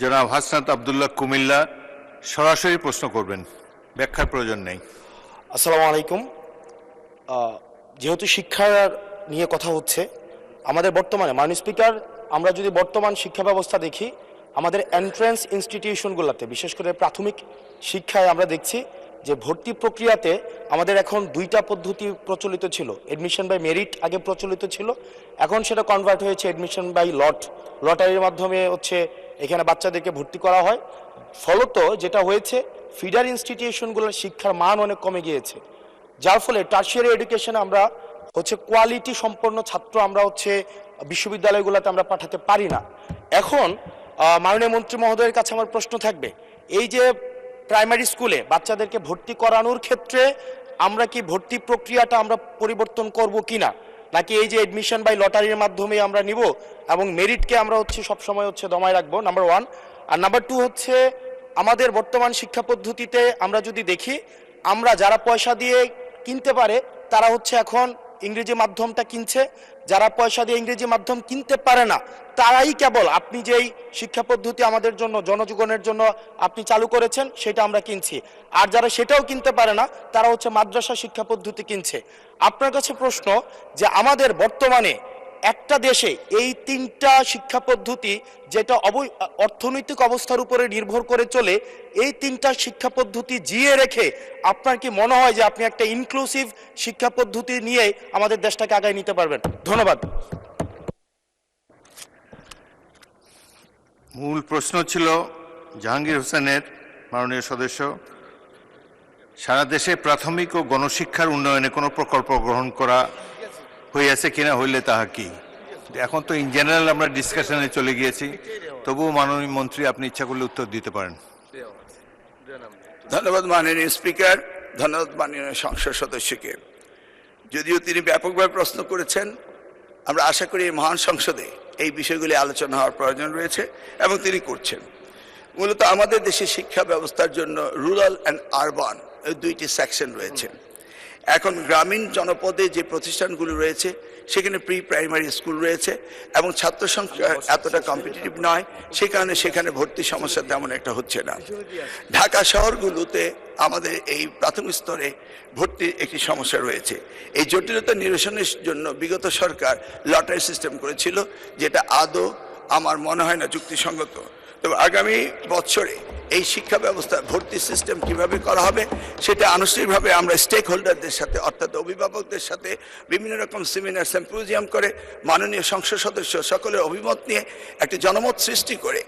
জনাব হাসনাত আব্দুল্লাহ কুমিল্লা সরাসরি প্রশ্ন করবেন, ব্যাখ্যার প্রয়োজন নেই। আসসালামু আলাইকুম। যেহেতু শিক্ষার নিয়ে কথা হচ্ছে, আমাদের বর্তমানে মাননীয় স্পিকার, আমরা যদি বর্তমান শিক্ষা ব্যবস্থা দেখি, আমাদের এন্ট্রান্স ইনস্টিটিউশনগুলোতে বিশেষ করে প্রাথমিক শিক্ষায় আমরা দেখছি যে ভর্তি প্রক্রিয়াতে আমাদের এখন দুইটা পদ্ধতি প্রচলিত ছিল। এডমিশন বাই মেরিট আগে প্রচলিত ছিল, এখন সেটা কনভার্ট হয়েছে এডমিশন বাই লটারির মাধ্যমে হচ্ছে এখানে বাচ্চাদেরকে ভর্তি করা হয়। ফলত যেটা হয়েছে, ফিডার ইনস্টিটিউশনগুলোর শিক্ষার মান অনেক কমে গিয়েছে, যার ফলে টার্সিয়ারি এডুকেশনে আমরা হচ্ছে কোয়ালিটি সম্পন্ন ছাত্র আমরা হচ্ছে বিশ্ববিদ্যালয়গুলোতে আমরা পাঠাতে পারি না। এখন মাননীয় মন্ত্রী মহোদয়ের কাছে আমার প্রশ্ন থাকবে, এই যে প্রাইমারি স্কুলে বাচ্চাদেরকে ভর্তি করানোর ক্ষেত্রে আমরা কি ভর্তি প্রক্রিয়াটা আমরা পরিবর্তন করব কিনা, নাকি এই যে এডমিশন বাই লটারির মাধ্যমে আমরা নিব এবং মেরিটকে আমরা হচ্ছে সবসময় হচ্ছে দমায় রাখবো, নাম্বার ওয়ান। আর নাম্বার টু হচ্ছে, আমাদের বর্তমান শিক্ষা পদ্ধতিতে আমরা যদি দেখি, আমরা যারা পয়সা দিয়ে কিনতে পারে তারা হচ্ছে এখন ইংরেজি মাধ্যমটা কিনছে, যারা পয়সা দিয়ে ইংরেজি মাধ্যম কিনতে পারে না তারাই কেবল আপনি যেই শিক্ষা পদ্ধতি আমাদের জন্য জনজীবনের জন্য আপনি চালু করেছেন সেটা আমরা কিনছি, আর যারা সেটাও কিনতে পারে না তারা হচ্ছে মাদ্রাসা শিক্ষা পদ্ধতি কিনছে। আপনার কাছে প্রশ্ন যে আমাদের বর্তমানে একটা দেশে এই তিনটা শিক্ষা পদ্ধতি যেটা অর্থনৈতিক অবস্থার উপরে নির্ভর করে চলে, এই তিনটা শিক্ষা পদ্ধতি জিয়ে রেখে আপনার কি মনে হয় যে আপনি একটা ইনক্লুসিভ শিক্ষা পদ্ধতি নিয়ে আমাদের দেশটাকে আগায় নিতে পারবেন? ধন্যবাদ। মূল প্রশ্ন ছিল জাহাঙ্গীর হোসেনের, মাননীয় সদস্য, সারা দেশে প্রাথমিক ও গণশিক্ষার উন্নয়নে কোনো প্রকল্প গ্রহণ করা হইয়াছে কিনা, হইলে তাহা কি? এখন তো ইন জেনারেল আমরা ডিসকাশনে চলে গিয়েছি, তবুও মাননীয় মন্ত্রী আপনি ইচ্ছা করলে উত্তর দিতে পারেন। ধন্যবাদ মাননীয় স্পিকার, ধন্যবাদ মাননীয় সংসদ সদস্যকে। যদিও তিনি ব্যাপকভাবে প্রশ্ন করেছেন, আমরা আশা করি এই মহান সংসদে এই বিষয়গুলি আলোচনা হওয়ার প্রয়োজন রয়েছে এবং তিনি করছেন। মূলত আমাদের দেশে শিক্ষা ব্যবস্থার জন্য রুরাল অ্যান্ড আরবান দুইটি সেকশন রয়েছে। এখন গ্রামীণ জনপদে যে প্রতিষ্ঠানগুলো রয়েছে সেখানে প্রি প্রাইমারি স্কুল রয়েছে এবং ছাত্র সংখ্যা এতটা কম্পিটিটিভ নয়, সে কারণে সেখানে ভর্তি সমস্যা তেমন একটা হচ্ছে না। ঢাকা শহরগুলোতে আমাদের এই প্রাথমিক স্তরে ভর্তির একটি সমস্যা রয়েছে। এই জটিলতা নিরসনের জন্য বিগত সরকার লটারি সিস্টেম করেছিল, যেটা আদৌ আমার মনে হয় না যুক্তিসঙ্গত। তবে আগামী বছরে এই শিক্ষা ব্যবস্থা ভর্তি সিস্টেম কিভাবে করা হবে সেটা আনুষ্ঠানিকভাবে আমরা স্টেক হোল্ডারদের সাথে, অর্থাৎ অভিভাবকদের সাথে বিভিন্ন রকম সেমিনার সিম্পোজিয়াম করে মাননীয় সংসদ সদস্য সকলের অভিমত নিয়ে একটি জনমত সৃষ্টি করে